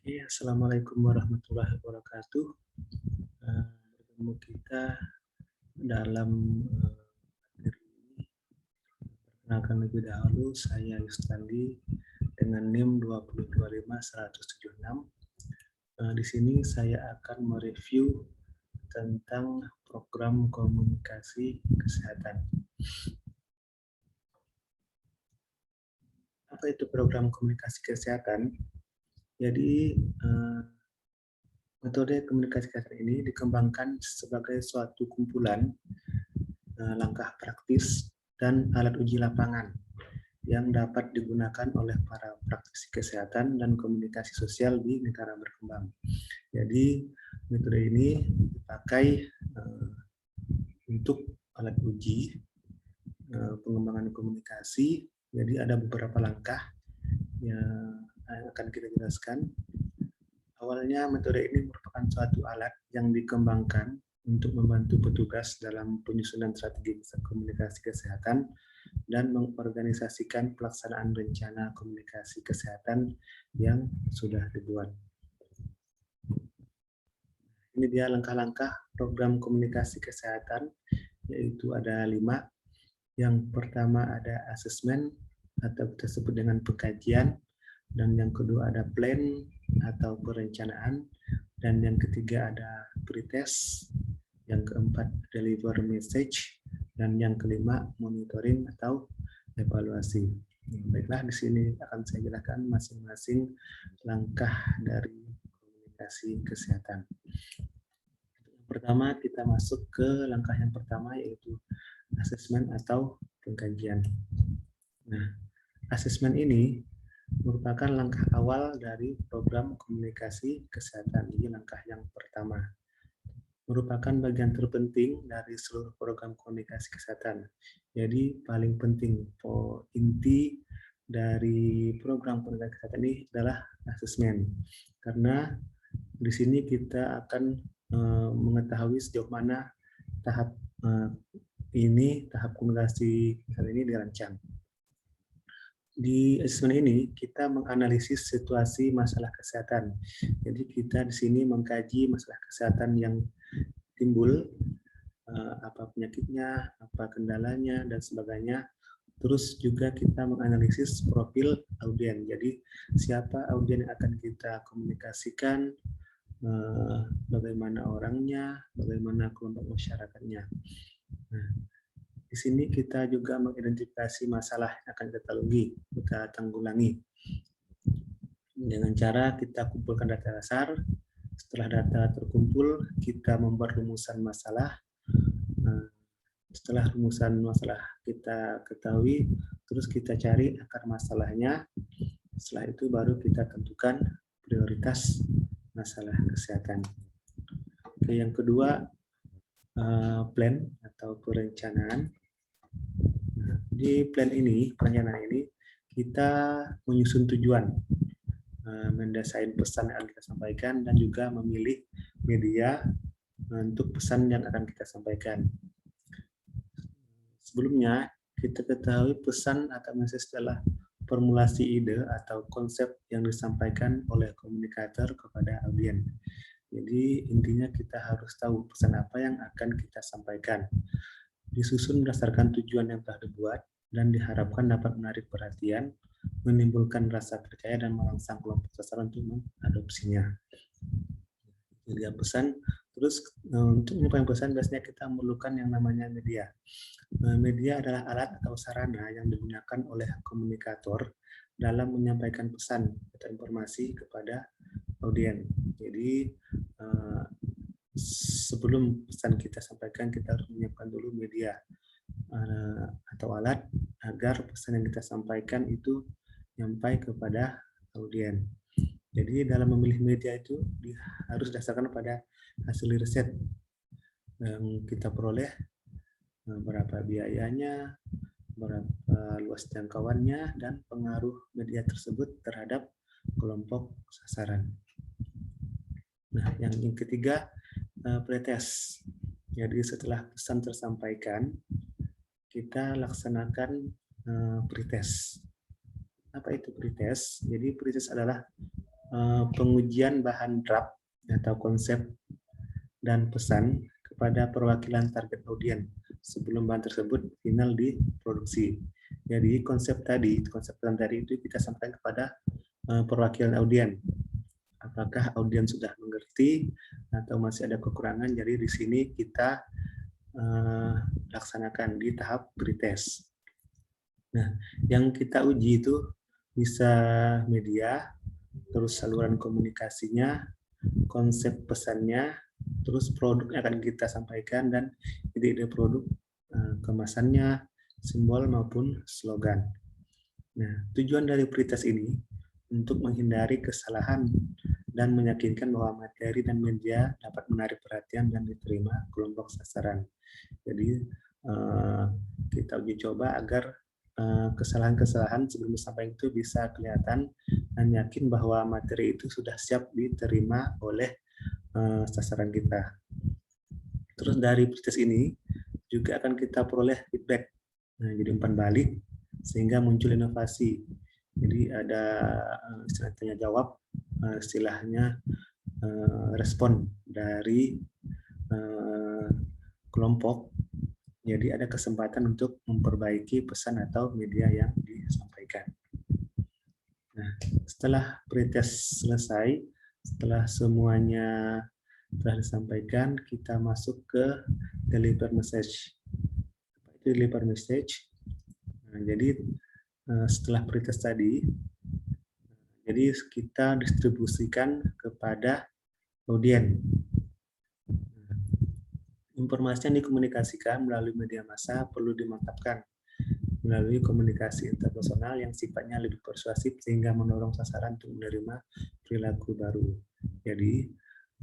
Iya, assalamualaikum warahmatullahi wabarakatuh. Bertemu kita dalam materi ini. Perkenalkan lebih dahulu, saya Yustandi dengan NIM 2025176. Di sini saya akan mereview tentang program komunikasi kesehatan. Apa itu program komunikasi kesehatan? Jadi, metode komunikasi kesehatan ini dikembangkan sebagai suatu kumpulan langkah praktis dan alat uji lapangan yang dapat digunakan oleh para praktisi kesehatan dan komunikasi sosial di negara berkembang. Jadi metode ini dipakai untuk alat uji pengembangan komunikasi. Jadi ada beberapa langkah yang akan kita jelaskan. Awalnya metode ini merupakan suatu alat yang dikembangkan untuk membantu petugas dalam penyusunan strategi komunikasi kesehatan dan mengorganisasikan pelaksanaan rencana komunikasi kesehatan yang sudah dibuat. Ini dia langkah-langkah program komunikasi kesehatan, yaitu ada 5. Yang pertama ada asesmen atau kita sebut dengan pengkajian, dan yang kedua ada plan atau perencanaan, dan yang ketiga ada pretest, yang keempat deliver message, dan yang kelima monitoring atau evaluasi. Baiklah, di sini akan saya jelaskan masing-masing langkah dari komunikasi kesehatan. Pertama, kita masuk ke langkah yang pertama, yaitu asesmen atau pengkajian. Nah, asesmen ini merupakan langkah awal dari program komunikasi kesehatan. Ini langkah yang pertama. Merupakan bagian terpenting dari seluruh program komunikasi kesehatan. Jadi paling penting, inti dari program komunikasi kesehatan ini adalah asesmen. Karena di sini kita akan mengetahui sejauh mana tahap tahap komunikasi kesehatan ini dirancang. Di asesmen ini kita menganalisis situasi masalah kesehatan. Jadi kita di sini mengkaji masalah kesehatan yang timbul, apa penyakitnya, apa kendalanya, dan sebagainya. Terus juga kita menganalisis profil audien. Jadi siapa audien yang akan kita komunikasikan, bagaimana orangnya, bagaimana kelompok masyarakatnya. Nah, di sini kita juga mengidentifikasi masalah yang akan kita tanggulangi. Dengan cara kita kumpulkan data dasar. Setelah data terkumpul, kita membuat rumusan masalah. Setelah rumusan masalah kita ketahui, terus kita cari akar masalahnya. Setelah itu baru kita tentukan prioritas masalah kesehatan. Oke, yang kedua, plan atau perencanaan. Nah, di plan ini, perencanaan ini, kita menyusun tujuan, mendesain pesan yang akan kita sampaikan, dan juga memilih media untuk pesan yang akan kita sampaikan. Sebelumnya, kita ketahui pesan atau message adalah formulasi ide atau konsep yang disampaikan oleh komunikator kepada audien. Jadi intinya kita harus tahu pesan apa yang akan kita sampaikan. Disusun berdasarkan tujuan yang telah dibuat dan diharapkan dapat menarik perhatian, menimbulkan rasa percaya, dan merangsang kelompok sasaran untuk mengadopsinya. Jadi pesan. Terus untuk menyampaikan pesan biasanya kita memerlukan yang namanya media. Media adalah alat atau sarana yang digunakan oleh komunikator dalam menyampaikan pesan atau informasi kepada audien. Jadi sebelum pesan kita sampaikan, kita harus menyiapkan dulu media atau alat agar pesan yang kita sampaikan itu sampai kepada audien. Jadi dalam memilih media itu harus didasarkan pada hasil riset yang kita peroleh, berapa biayanya, berapa luas jangkauannya, dan pengaruh media tersebut terhadap kelompok sasaran. Nah, yang ketiga, pretest. Jadi setelah pesan tersampaikan, kita laksanakan pretest. Apa itu pretest? Jadi pretest adalah pengujian bahan draft atau konsep dan pesan kepada perwakilan target audien sebelum bahan tersebut final diproduksi. Jadi konsep pesan tadi itu kita sampaikan kepada perwakilan audien. Apakah audien sudah mengerti atau masih ada kekurangan? Jadi di sini kita laksanakan di tahap pretest. Nah, yang kita uji itu bisa media, terus saluran komunikasinya, konsep pesannya, terus produk yang akan kita sampaikan, dan ide-ide produk, kemasannya, simbol maupun slogan. Nah, tujuan dari pretest ini untuk menghindari kesalahan dan meyakinkan bahwa materi dan media dapat menarik perhatian dan diterima kelompok sasaran. Jadi kita uji coba agar kesalahan-kesalahan sebelum disampaikan itu bisa kelihatan dan yakin bahwa materi itu sudah siap diterima oleh sasaran kita. Terus dari pretest ini juga akan kita peroleh feedback, jadi umpan balik sehingga muncul inovasi. Jadi ada istilah tanya jawab, istilahnya respon dari kelompok. Jadi ada kesempatan untuk memperbaiki pesan atau media yang disampaikan. Nah, setelah pretest selesai, setelah semuanya telah disampaikan, kita masuk ke deliver message. Itu deliver message. Nah, jadi setelah pretest tadi, jadi kita distribusikan kepada audien. Informasi yang dikomunikasikan melalui media massa perlu dimantapkan melalui komunikasi interpersonal yang sifatnya lebih persuasif sehingga mendorong sasaran untuk menerima perilaku baru. Jadi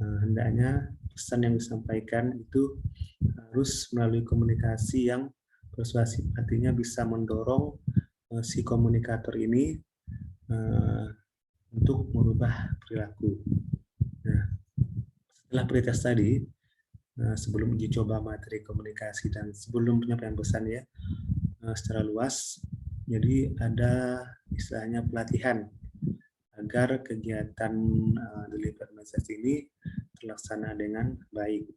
hendaknya pesan yang disampaikan itu harus melalui komunikasi yang persuasif, artinya bisa mendorong si komunikator ini untuk merubah perilaku. Nah, setelah pretest tadi, sebelum uji coba materi komunikasi dan sebelum penyampaian pesan ya secara luas, jadi ada istilahnya pelatihan agar kegiatan deliver message ini terlaksana dengan baik.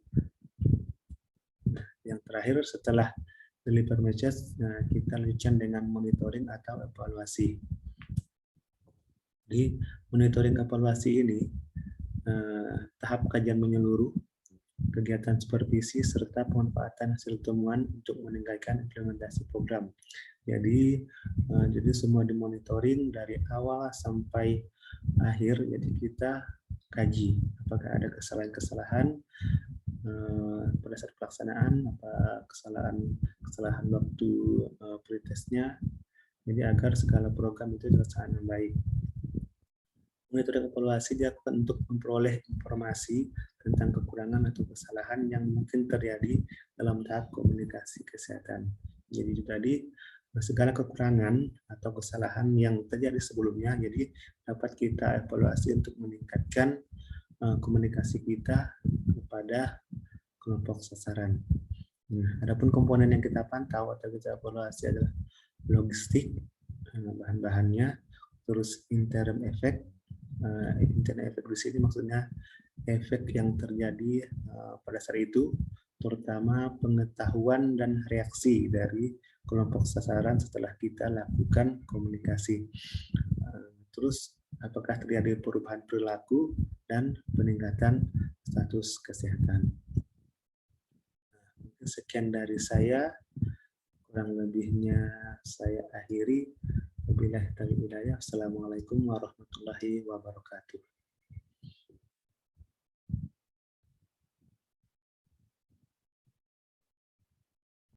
Yang terakhir setelah deliver message, kita lanjutkan dengan monitoring atau evaluasi. Di monitoring evaluasi ini tahap kajian menyeluruh, kegiatan supervisi, serta pemanfaatan hasil temuan untuk meningkatkan implementasi program. Jadi semua dimonitoring dari awal sampai akhir. Jadi kita kaji apakah ada kesalahan-kesalahan pada saat pelaksanaan, apa kesalahan waktu pretestnya. Jadi agar segala program itu dilaksanakan baik. Monitoring evaluasi dilakukan untuk memperoleh informasi tentang kekurangan atau kesalahan yang mungkin terjadi dalam tahap komunikasi kesehatan. Jadi itu tadi segala kekurangan atau kesalahan yang terjadi sebelumnya, jadi dapat kita evaluasi untuk meningkatkan komunikasi kita kepada kelompok sasaran. Nah, adapun komponen yang kita pantau atau kita evaluasi adalah logistik, bahan-bahannya, terus interim effect. Internal efek di sini maksudnya efek yang terjadi pada saat itu, terutama pengetahuan dan reaksi dari kelompok sasaran setelah kita lakukan komunikasi. Terus apakah terjadi perubahan perilaku dan peningkatan status kesehatan. Mungkin sekian dari saya, kurang lebihnya saya akhiri. Wabillahi taufiq wal hidayah. Assalamualaikum warahmatullahi wabarakatuh.